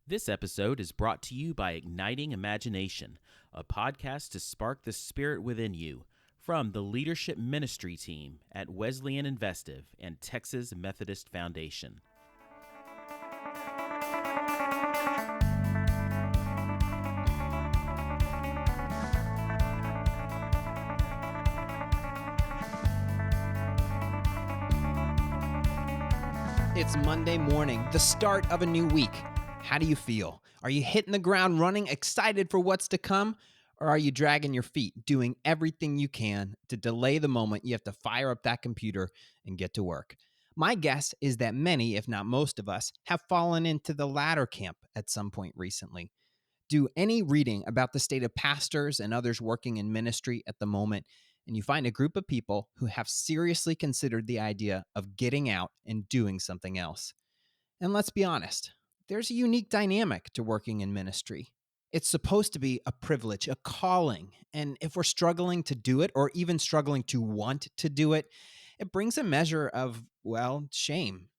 This episode is brought to you by Igniting Imagination, a podcast to spark the spirit within you, from the Leadership Ministry team at Wesleyan Investive and Texas Methodist Foundation. It's Monday morning, the start of a new week. How do you feel? Are you hitting the ground running, excited for what's to come? Or are you dragging your feet, doing everything you can to delay the moment you have to fire up that computer and get to work? My guess is that many, if not most of us, have fallen into the latter camp at some point recently. Do any reading about the state of pastors and others working in ministry at the moment, and you find a group of people who have seriously considered the idea of getting out and doing something else. And let's be honest, there's a unique dynamic to working in ministry. It's supposed to be a privilege, a calling. And if we're struggling to do it, or even struggling to want to do it, it brings a measure of, shame.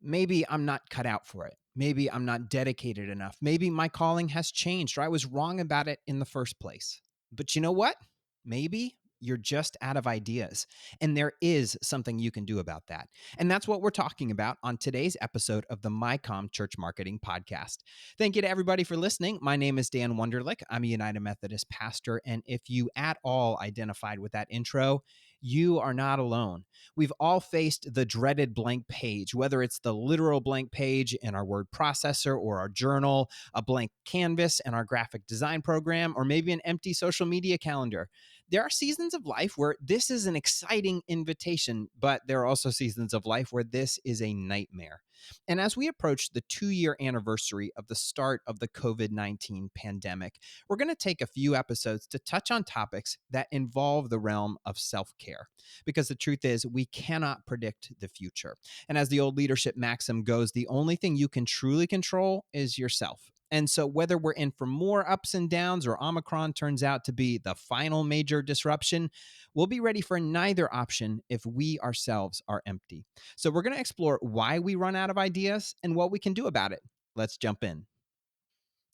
Maybe I'm not cut out for it. Maybe I'm not dedicated enough. Maybe my calling has changed, or I was wrong about it in the first place. But you know what? Maybe you're just out of ideas, and there is something you can do about that. And that's what we're talking about on today's episode of the MyCom Church Marketing Podcast. Thank you to everybody for listening. My name is Dan Wunderlich. I'm a United Methodist pastor, and if you at all identified with that intro, you are not alone. We've all faced the dreaded blank page, whether it's the literal blank page in our word processor or our journal, a blank canvas in our graphic design program, or maybe an empty social media calendar. There are seasons of life where this is an exciting invitation, but there are also seasons of life where this is a nightmare. And as we approach the 2-year anniversary of the start of the COVID-19 pandemic, we're going to take a few episodes to touch on topics that involve the realm of self-care. Because the truth is, we cannot predict the future. And as the old leadership maxim goes, the only thing you can truly control is yourself. And so whether we're in for more ups and downs or Omicron turns out to be the final major disruption, we'll be ready for neither option if we ourselves are empty. So we're going to explore why we run out of ideas and what we can do about it. Let's jump in.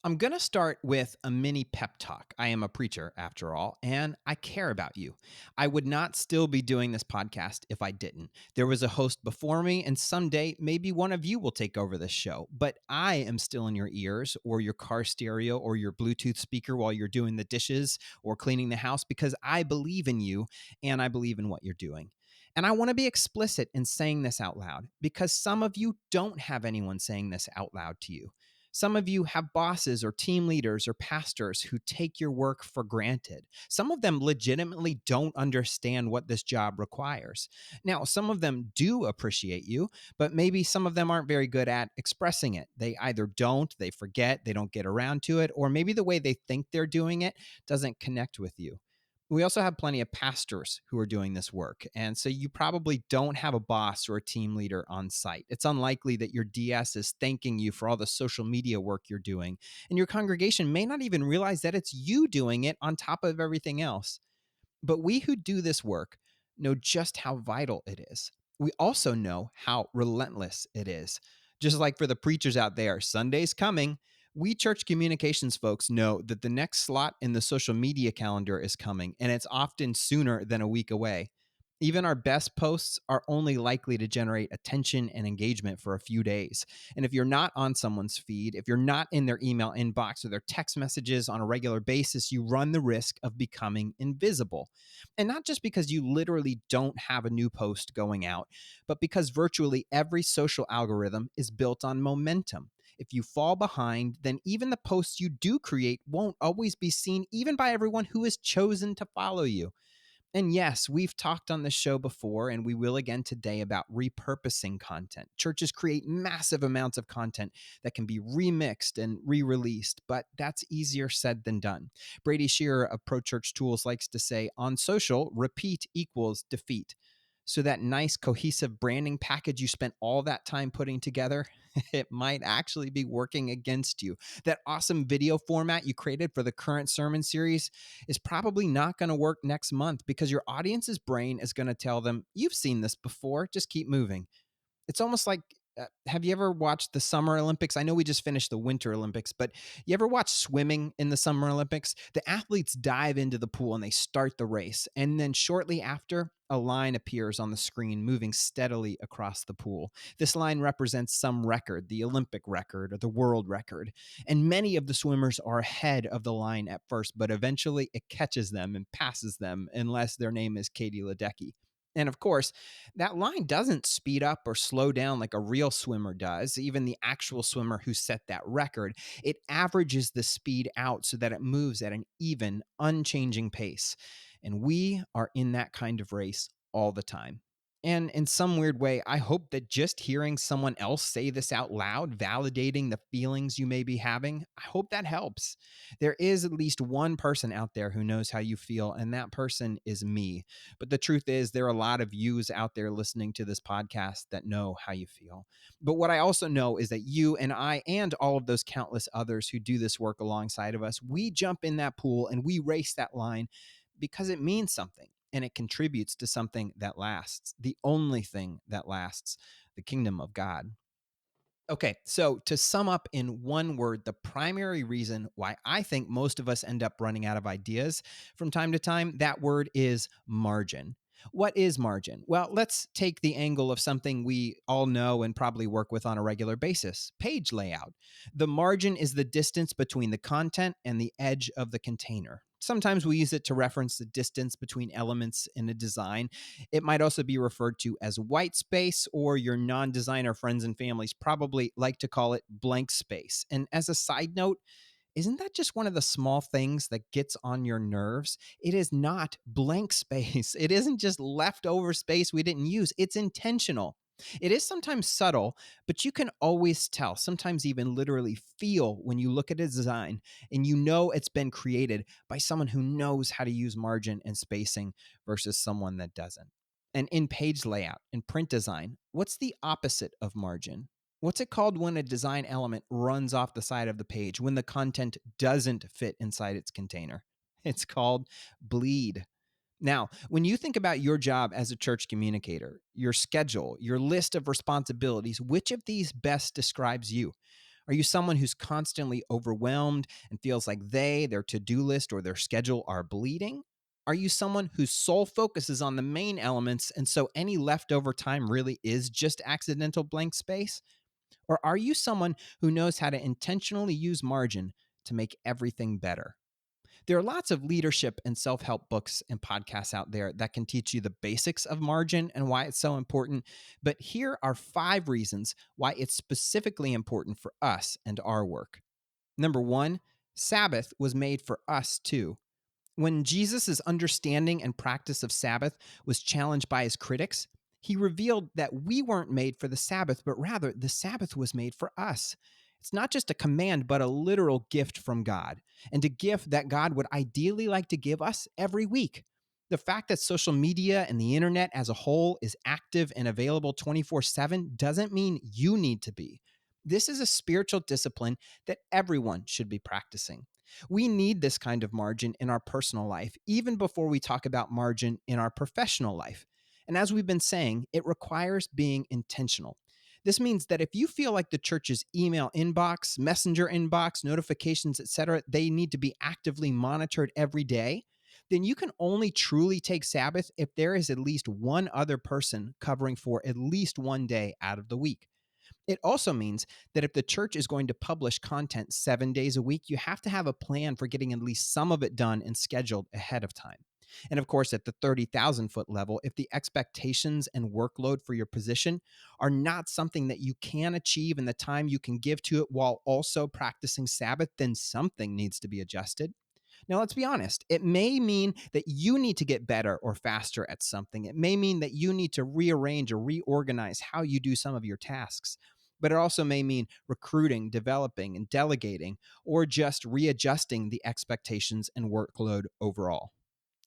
I'm going to start with a mini pep talk. I am a preacher, after all, and I care about you. I would not still be doing this podcast if I didn't. There was a host before me, and someday maybe one of you will take over this show. But I am still in your ears or your car stereo or your Bluetooth speaker while you're doing the dishes or cleaning the house because I believe in you and I believe in what you're doing. And I want to be explicit in saying this out loud because some of you don't have anyone saying this out loud to you. Some of you have bosses or team leaders or pastors who take your work for granted. Some of them legitimately don't understand what this job requires. Now, some of them do appreciate you, but maybe some of them aren't very good at expressing it. They either don't, they forget, they don't get around to it, or maybe the way they think they're doing it doesn't connect with you. We also have plenty of pastors who are doing this work. And so you probably don't have a boss or a team leader on site. It's unlikely that your DS is thanking you for all the social media work you're doing. And your congregation may not even realize that it's you doing it on top of everything else. But we who do this work know just how vital it is. We also know how relentless it is. Just like for the preachers out there, Sunday's coming. We church communications folks know that the next slot in the social media calendar is coming, and it's often sooner than a week away. Even our best posts are only likely to generate attention and engagement for a few days. And if you're not on someone's feed, if you're not in their email inbox or their text messages on a regular basis, you run the risk of becoming invisible. And not just because you literally don't have a new post going out, but because virtually every social algorithm is built on momentum. If you fall behind, then even the posts you do create won't always be seen even by everyone who has chosen to follow you. And yes, we've talked on this show before, and we will again today about repurposing content. Churches create massive amounts of content that can be remixed and re-released, but that's easier said than done. Brady Shearer of Pro Church Tools likes to say, on social, repeat equals defeat. So that nice cohesive branding package you spent all that time putting together, it might actually be working against you. That awesome video format you created for the current sermon series is probably not going to work next month because your audience's brain is going to tell them, you've seen this before, just keep moving. It's almost like Have you ever watched the Summer Olympics? I know we just finished the Winter Olympics, but you ever watch swimming in the Summer Olympics? The athletes dive into the pool and they start the race. And then shortly after, a line appears on the screen moving steadily across the pool. This line represents some record, the Olympic record or the world record. And many of the swimmers are ahead of the line at first, but eventually it catches them and passes them unless their name is Katie Ledecky. And of course, that line doesn't speed up or slow down like a real swimmer does, even the actual swimmer who set that record. It averages the speed out so that it moves at an even, unchanging pace. And we are in that kind of race all the time. And in some weird way, I hope that just hearing someone else say this out loud, validating the feelings you may be having, I hope that helps. There is at least one person out there who knows how you feel, and that person is me. But the truth is, there are a lot of yous out there listening to this podcast that know how you feel. But what I also know is that you and I, and all of those countless others who do this work alongside of us, we jump in that pool and we race that line because it means something and it contributes to something that lasts, the only thing that lasts, the kingdom of God. Okay, so to sum up in one word, the primary reason why I think most of us end up running out of ideas from time to time, that word is margin. What is margin? Well, let's take the angle of something we all know and probably work with on a regular basis: page layout. The margin is the distance between the content and the edge of the container. Sometimes we use it to reference the distance between elements in a design. It might also be referred to as white space, or your non designer friends and families probably like to call it blank space. And as a side note, isn't that just one of the small things that gets on your nerves? It is not blank space. It isn't just leftover space we didn't use. It's intentional. It is sometimes subtle, but you can always tell, sometimes even literally feel when you look at a design and you know it's been created by someone who knows how to use margin and spacing versus someone that doesn't. And in page layout and print design, what's the opposite of margin? What's it called when a design element runs off the side of the page, when the content doesn't fit inside its container? It's called bleed. Now, when you think about your job as a church communicator, your schedule, your list of responsibilities, which of these best describes you? Are you someone who's constantly overwhelmed and feels like their to-do list or their schedule are bleeding? Are you someone whose sole focus is on the main elements and so any leftover time really is just accidental blank space? Or are you someone who knows how to intentionally use margin to make everything better? There are lots of leadership and self help books and podcasts out there that can teach you the basics of margin and why it's so important. But here are 5 reasons why it's specifically important for us and our work. Number 1, Sabbath was made for us too. When Jesus' understanding and practice of Sabbath was challenged by his critics, he revealed that we weren't made for the Sabbath, but rather the Sabbath was made for us. It's not just a command, but a literal gift from God, and a gift that God would ideally like to give us every week. The fact that social media and the internet as a whole is active and available 24/7 doesn't mean you need to be. This is a spiritual discipline that everyone should be practicing. We need this kind of margin in our personal life, even before we talk about margin in our professional life. And as we've been saying, it requires being intentional. This means that if you feel like the church's email inbox, messenger inbox, notifications, etc., they need to be actively monitored every day, then you can only truly take Sabbath if there is at least one other person covering for at least one day out of the week. It also means that if the church is going to publish content 7 days a week, you have to have a plan for getting at least some of it done and scheduled ahead of time. And of course, at the 30,000-foot level, if the expectations and workload for your position are not something that you can achieve in the time you can give to it while also practicing Sabbath, then something needs to be adjusted. Now, let's be honest. It may mean that you need to get better or faster at something. It may mean that you need to rearrange or reorganize how you do some of your tasks. But it also may mean recruiting, developing, and delegating, or just readjusting the expectations and workload overall.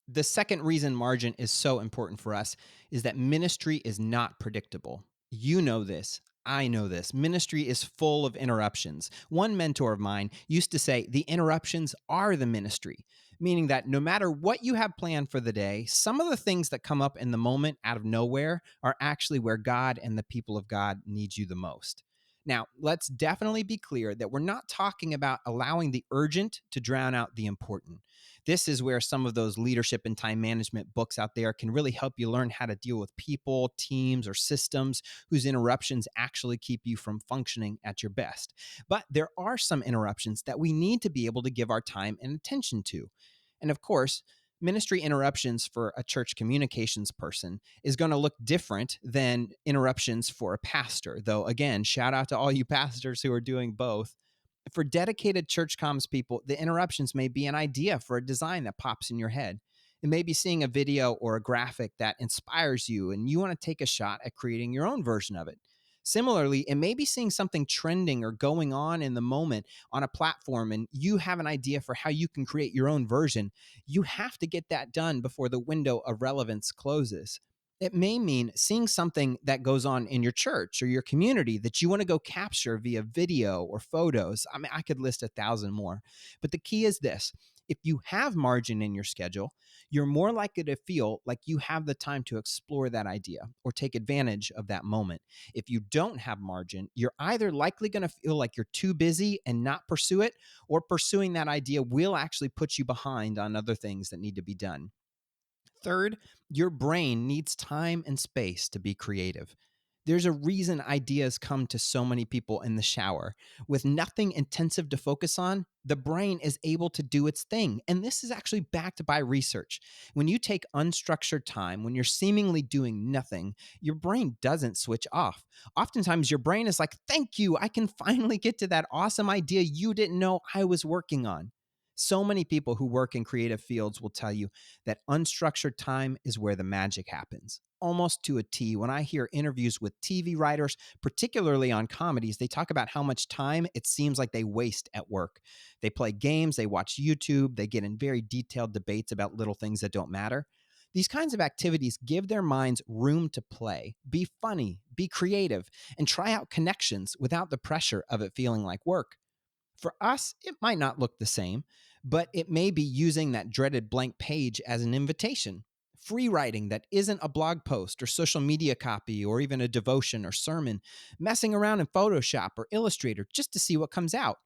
The second reason margin is so important for us is that ministry is not predictable. You know this. I know this. Ministry is full of interruptions. One mentor of mine used to say, the interruptions are the ministry. meaning that no matter what you have planned for the day, some of the things that come up in the moment out of nowhere are actually where God and the people of God need you the most. Now, let's definitely be clear that we're not talking about allowing the urgent to drown out the important. This is where some of those leadership and time management books out there can really help you learn how to deal with people, teams, or systems whose interruptions actually keep you from functioning at your best. But there are some interruptions that we need to be able to give our time and attention to. And of course, ministry interruptions for a church communications person is going to look different than interruptions for a pastor. Though, again, shout out to all you pastors who are doing both. For dedicated church comms people, the interruptions may be an idea for a design that pops in your head. It may be seeing a video or a graphic that inspires you and you want to take a shot at creating your own version of it. Similarly, it may be seeing something trending or going on in the moment on a platform and you have an idea for how you can create your own version. You have to get that done before the window of relevance closes. It may mean seeing something that goes on in your church or your community that you want to go capture via video or photos. I mean, I could list 1,000 more. But the key is this: if you have margin in your schedule, you're more likely to feel like you have the time to explore that idea or take advantage of that moment. If you don't have margin, you're either likely going to feel like you're too busy and not pursue it, or pursuing that idea will actually put you behind on other things that need to be done. Third, your brain needs time and space to be creative. There's a reason ideas come to so many people in the shower. With nothing intensive to focus on, the brain is able to do its thing. And this is actually backed by research. When you take unstructured time, when you're seemingly doing nothing, your brain doesn't switch off. Oftentimes, your brain is like, thank you, I can finally get to that awesome idea you didn't know I was working on. So many people who work in creative fields will tell you that unstructured time is where the magic happens. Almost to a T. When I hear interviews with TV writers, particularly on comedies, they talk about how much time it seems like they waste at work. They play games, they watch YouTube, they get in very detailed debates about little things that don't matter. These kinds of activities give their minds room to play, be funny, be creative, and try out connections without the pressure of it feeling like work. For us, it might not look the same, but it may be using that dreaded blank page as an invitation. Free writing that isn't a blog post or social media copy or even a devotion or sermon, messing around in Photoshop or Illustrator just to see what comes out.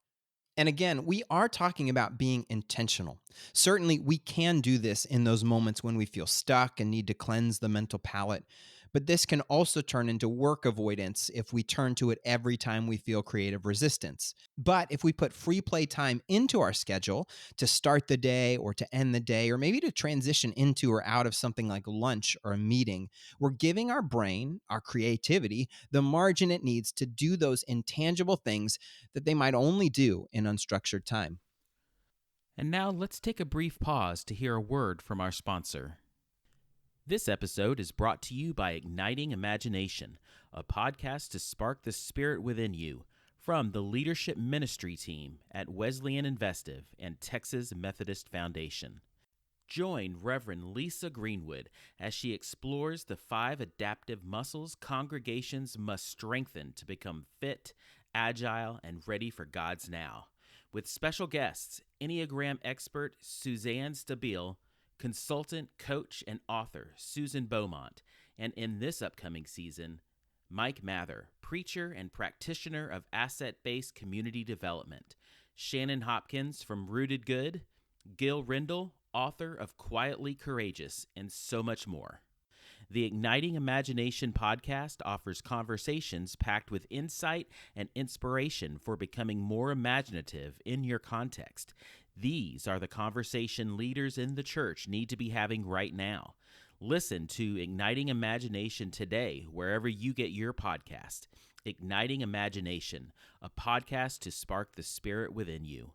And again, we are talking about being intentional. Certainly, we can do this in those moments when we feel stuck and need to cleanse the mental palate. But this can also turn into work avoidance if we turn to it every time we feel creative resistance. But if we put free play time into our schedule to start the day or to end the day, or maybe to transition into or out of something like lunch or a meeting, we're giving our brain, our creativity, the margin it needs to do those intangible things that they might only do in unstructured time. And now let's take a brief pause to hear a word from our sponsor. This episode is brought to you by Igniting Imagination, a podcast to spark the spirit within you, from the leadership ministry team at Wesleyan Investive and Texas Methodist Foundation. Join Reverend Lisa Greenwood as she explores the 5 adaptive muscles congregations must strengthen to become fit, agile, and ready for God's now. With special guests, Enneagram expert Suzanne Stabile, consultant, coach, and author Susan Beaumont, and in this upcoming season, Mike Mather, preacher and practitioner of asset-based community development, Shannon Hopkins from Rooted Good, Gil Rendell, author of Quietly Courageous, and so much more. The Igniting Imagination podcast offers conversations packed with insight and inspiration for becoming more imaginative in your context. These are the conversation leaders in the church need to be having right now. Listen to Igniting Imagination today, wherever you get your podcast. Igniting Imagination, a podcast to spark the spirit within you.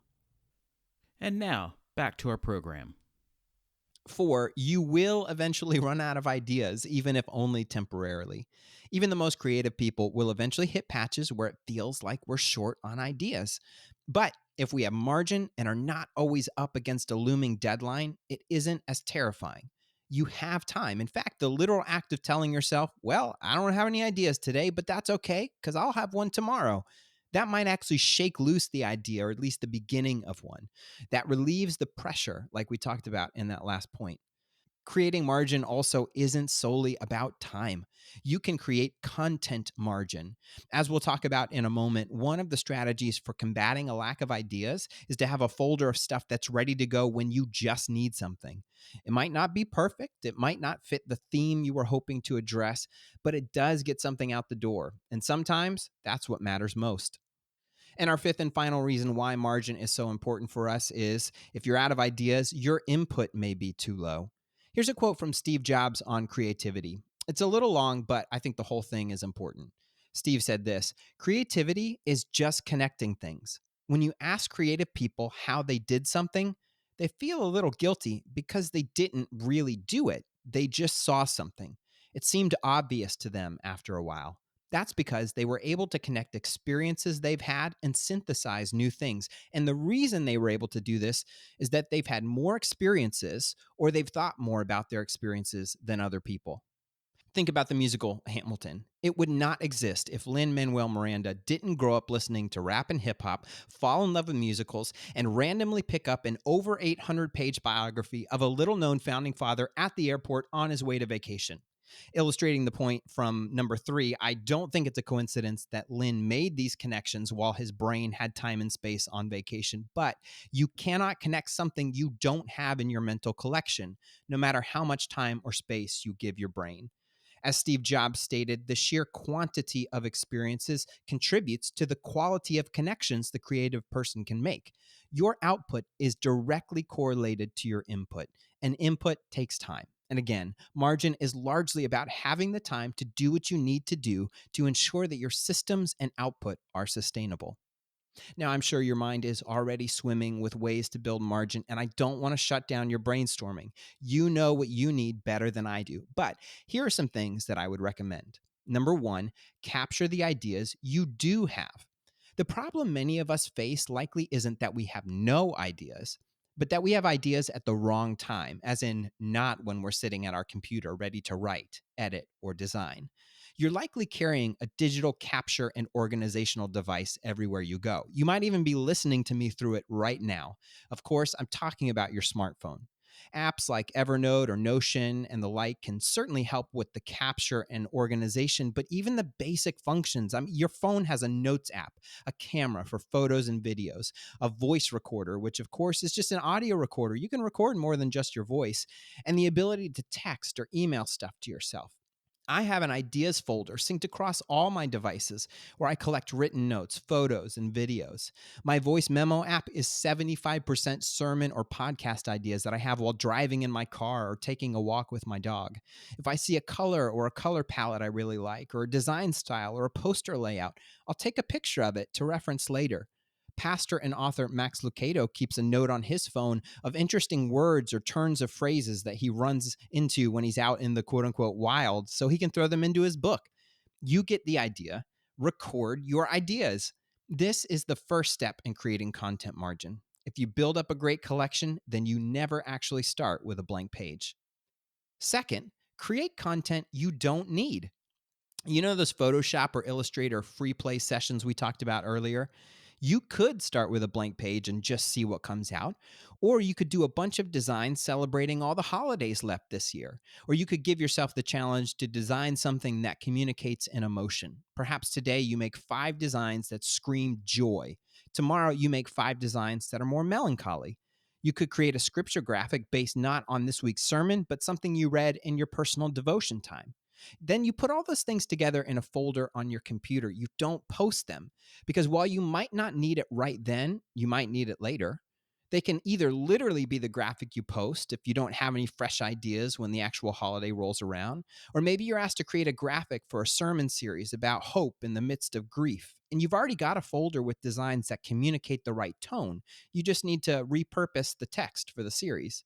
And now, back to our program. 4, you will eventually run out of ideas, even if only temporarily. Even the most creative people will eventually hit patches where it feels like we're short on ideas. But if we have margin and are not always up against a looming deadline, it isn't as terrifying. You have time. In fact, the literal act of telling yourself, well, I don't have any ideas today, but that's okay because I'll have one tomorrow. That might actually shake loose the idea, or at least the beginning of one. That relieves the pressure, like we talked about in that last point. Creating margin also isn't solely about time. You can create content margin. As we'll talk about in a moment, one of the strategies for combating a lack of ideas is to have a folder of stuff that's ready to go when you just need something. It might not be perfect, it might not fit the theme you were hoping to address, but it does get something out the door. And sometimes that's what matters most. And our fifth and final reason why margin is so important for us is if you're out of ideas, your input may be too low. Here's a quote from Steve Jobs on creativity. It's a little long, but I think the whole thing is important. Steve said this: creativity is just connecting things. When you ask creative people how they did something, they feel a little guilty because they didn't really do it. They just saw something. It seemed obvious to them after a while. That's because they were able to connect experiences they've had and synthesize new things. And the reason they were able to do this is that they've had more experiences, or they've thought more about their experiences than other people. Think about the musical Hamilton. It would not exist if Lin-Manuel Miranda didn't grow up listening to rap and hip hop, fall in love with musicals, and randomly pick up an over 800-page biography of a little-known founding father at the airport on his way to vacation. Illustrating the point from number 3, I don't think it's a coincidence that Lin made these connections while his brain had time and space on vacation, but you cannot connect something you don't have in your mental collection, no matter how much time or space you give your brain. As Steve Jobs stated, the sheer quantity of experiences contributes to the quality of connections the creative person can make. Your output is directly correlated to your input, and input takes time. And again, margin is largely about having the time to do what you need to do to ensure that your systems and output are sustainable. Now, I'm sure your mind is already swimming with ways to build margin, and I don't want to shut down your brainstorming. You know what you need better than I do. But here are some things that I would recommend. Number 1, capture the ideas you do have. The problem many of us face likely isn't that we have no ideas, but that we have ideas at the wrong time, as in not when we're sitting at our computer ready to write, edit, or design. You're likely carrying a digital capture and organizational device everywhere you go. You might even be listening to me through it right now. Of course, I'm talking about your smartphone. Apps like Evernote or Notion and the like can certainly help with the capture and organization, but even the basic functions. Your phone has a notes app, a camera for photos and videos, a voice recorder, which of course is just an audio recorder. You can record more than just your voice, and the ability to text or email stuff to yourself. I have an ideas folder synced across all my devices where I collect written notes, photos, and videos. My voice memo app is 75% sermon or podcast ideas that I have while driving in my car or taking a walk with my dog. If I see a color or a color palette I really like, or a design style or a poster layout, I'll take a picture of it to reference later. Pastor and author Max Lucado keeps a note on his phone of interesting words or turns of phrases that he runs into when he's out in the quote unquote wild so he can throw them into his book. You get the idea. Record your ideas. This is the first step in creating content margin. If you build up a great collection, then you never actually start with a blank page. Second, create content you don't need. You know those Photoshop or Illustrator Freeplay sessions we talked about earlier? You could start with a blank page and just see what comes out, or you could do a bunch of designs celebrating all the holidays left this year, or you could give yourself the challenge to design something that communicates an emotion. Perhaps today you make 5 designs that scream joy. Tomorrow you make 5 designs that are more melancholy. You could create a scripture graphic based not on this week's sermon, but something you read in your personal devotion time. Then you put all those things together in a folder on your computer. You don't post them because while you might not need it right then, you might need it later. They can either literally be the graphic you post if you don't have any fresh ideas when the actual holiday rolls around, or maybe you're asked to create a graphic for a sermon series about hope in the midst of grief, and you've already got a folder with designs that communicate the right tone. You just need to repurpose the text for the series.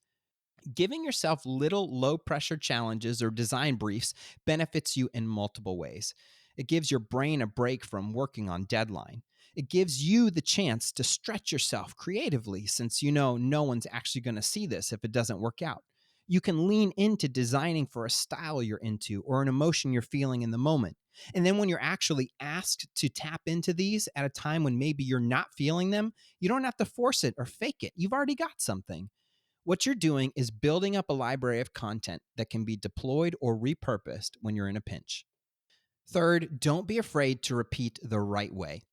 Giving yourself little low pressure challenges or design briefs benefits you in multiple ways. It gives your brain a break from working on deadline. It gives you the chance to stretch yourself creatively since you know no one's actually going to see this if it doesn't work out. You can lean into designing for a style you're into or an emotion you're feeling in the moment. And then when you're actually asked to tap into these at a time when maybe you're not feeling them, you don't have to force it or fake it. You've already got something. What you're doing is building up a library of content that can be deployed or repurposed when you're in a pinch. Third, don't be afraid to repeat the right way.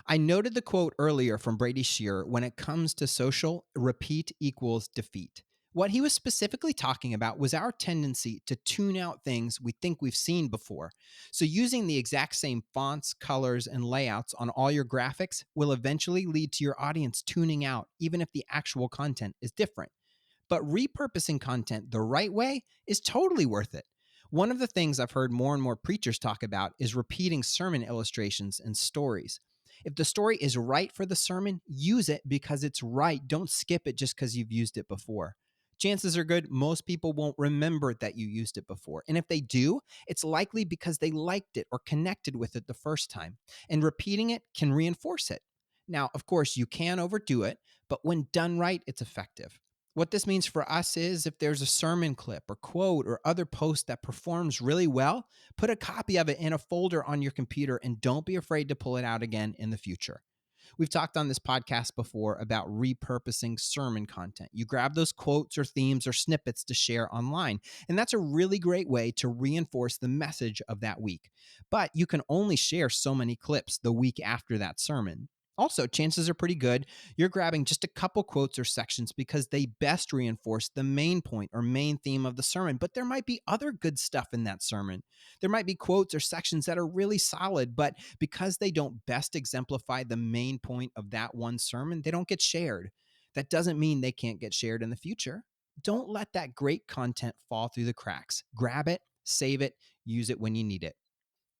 I noted the quote earlier from Brady Shearer: when it comes to social, repeat equals defeat. What he was specifically talking about was our tendency to tune out things we think we've seen before. So, using the exact same fonts, colors, and layouts on all your graphics will eventually lead to your audience tuning out, even if the actual content is different. But repurposing content the right way is totally worth it. One of the things I've heard more and more preachers talk about is repeating sermon illustrations and stories. If the story is right for the sermon, use it because it's right. Don't skip it just because you've used it before. Chances are good most people won't remember that you used it before. And if they do, it's likely because they liked it or connected with it the first time. And repeating it can reinforce it. Now, of course, you can overdo it, but when done right, it's effective. What this means for us is if there's a sermon clip or quote or other post that performs really well, put a copy of it in a folder on your computer and don't be afraid to pull it out again in the future. We've talked on this podcast before about repurposing sermon content. You grab those quotes or themes or snippets to share online, and that's a really great way to reinforce the message of that week. But you can only share so many clips the week after that sermon. Also, chances are pretty good you're grabbing just a couple quotes or sections because they best reinforce the main point or main theme of the sermon, but there might be other good stuff in that sermon. There might be quotes or sections that are really solid, but because they don't best exemplify the main point of that one sermon, they don't get shared. That doesn't mean they can't get shared in the future. Don't let that great content fall through the cracks. Grab it, save it, use it when you need it.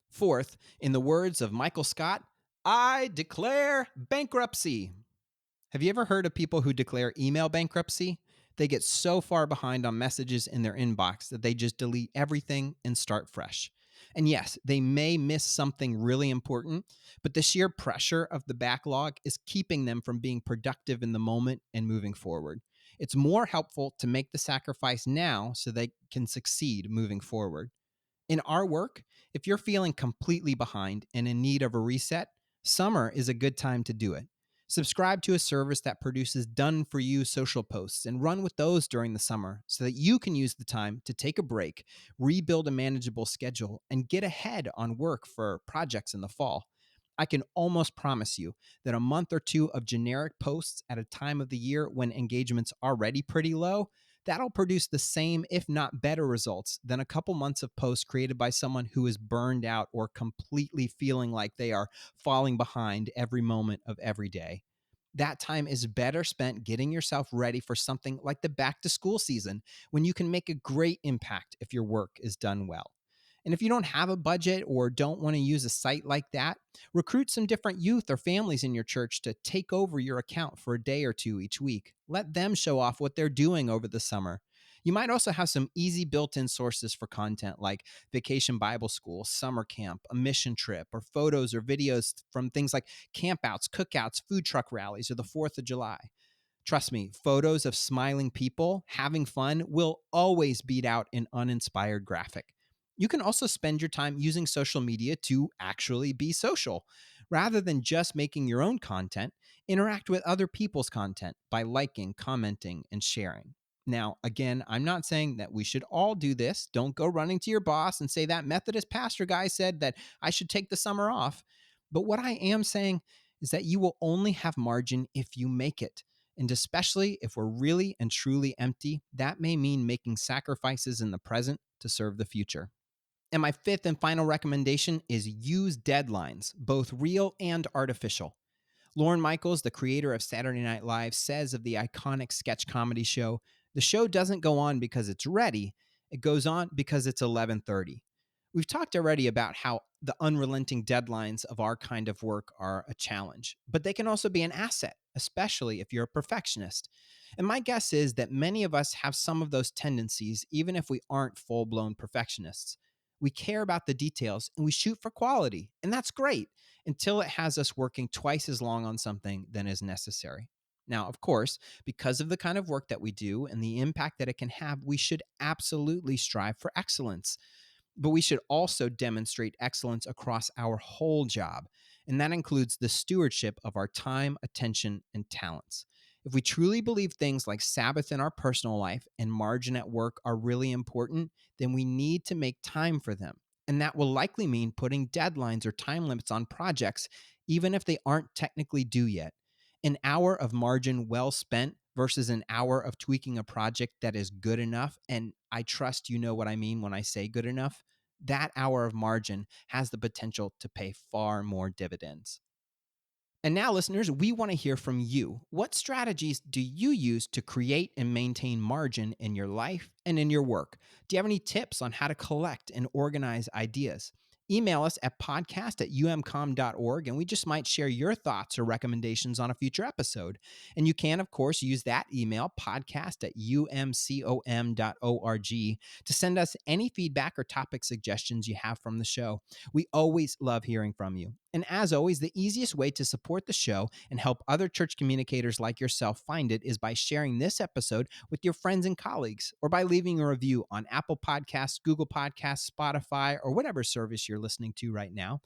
Fourth, in the words of Michael Scott, I declare bankruptcy. Have you ever heard of people who declare email bankruptcy? They get so far behind on messages in their inbox that they just delete everything and start fresh. And yes, they may miss something really important, but the sheer pressure of the backlog is keeping them from being productive in the moment and moving forward. It's more helpful to make the sacrifice now so they can succeed moving forward. In our work, if you're feeling completely behind and in need of a reset, summer is a good time to do it. Subscribe to a service that produces done for you social posts and run with those during the summer so that you can use the time to take a break, rebuild a manageable schedule, and get ahead on work for projects in the fall. I can almost promise you that a month or two of generic posts at a time of the year when engagement's already pretty low, that'll produce the same, if not better, results than a couple months of posts created by someone who is burned out or completely feeling like they are falling behind every moment of every day. That time is better spent getting yourself ready for something like the back to school season when you can make a great impact if your work is done well. And if you don't have a budget or don't want to use a site like that, recruit some different youth or families in your church to take over your account for a day or two each week. Let them show off what they're doing over the summer. You might also have some easy built in sources for content like Vacation Bible School, summer camp, a mission trip, or photos or videos from things like campouts, cookouts, food truck rallies, or the 4th of July. Trust me, photos of smiling people having fun will always beat out an uninspired graphic. You can also spend your time using social media to actually be social. Rather than just making your own content, interact with other people's content by liking, commenting, and sharing. Now, again, I'm not saying that we should all do this. Don't go running to your boss and say that Methodist pastor guy said that I should take the summer off. But what I am saying is that you will only have margin if you make it. And especially if we're really and truly empty, that may mean making sacrifices in the present to serve the future. And my fifth and final recommendation is use deadlines, both real and artificial. Lorne Michaels, the creator of Saturday Night Live, says of the iconic sketch comedy show, the show doesn't go on because it's ready, it goes on because it's 11:30. We've talked already about how the unrelenting deadlines of our kind of work are a challenge, but they can also be an asset, especially if you're a perfectionist. And my guess is that many of us have some of those tendencies, even if we aren't full-blown perfectionists. We care about the details and we shoot for quality, and that's great until it has us working twice as long on something than is necessary. Now, of course, because of the kind of work that we do and the impact that it can have, we should absolutely strive for excellence. But we should also demonstrate excellence across our whole job. And that includes the stewardship of our time, attention, and talents. If we truly believe things like Sabbath in our personal life and margin at work are really important, then we need to make time for them. And that will likely mean putting deadlines or time limits on projects, even if they aren't technically due yet. An hour of margin well spent versus an hour of tweaking a project that is good enough, and I trust you know what I mean when I say good enough, that hour of margin has the potential to pay far more dividends. And now, listeners, we want to hear from you. What strategies do you use to create and maintain margin in your life and in your work? Do you have any tips on how to collect and organize ideas? Email us at podcast@umcom.org, and we just might share your thoughts or recommendations on a future episode. And you can, of course, use that email, podcast@umcom.org, to send us any feedback or topic suggestions you have from the show. We always love hearing from you. And as always, the easiest way to support the show and help other church communicators like yourself find it is by sharing this episode with your friends and colleagues, or by leaving a review on Apple Podcasts, Google Podcasts, Spotify, or whatever service you're listening to right now.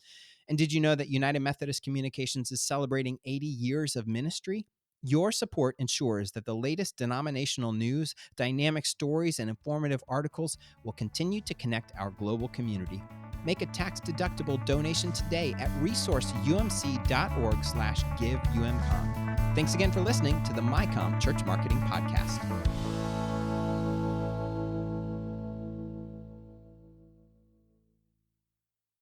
And did you know that United Methodist Communications is celebrating 80 years of ministry? Your support ensures that the latest denominational news, dynamic stories, and informative articles will continue to connect our global community. Make a tax-deductible donation today at resourceumc.org/giveumcom. Thanks again for listening to the MyCom Church Marketing Podcast.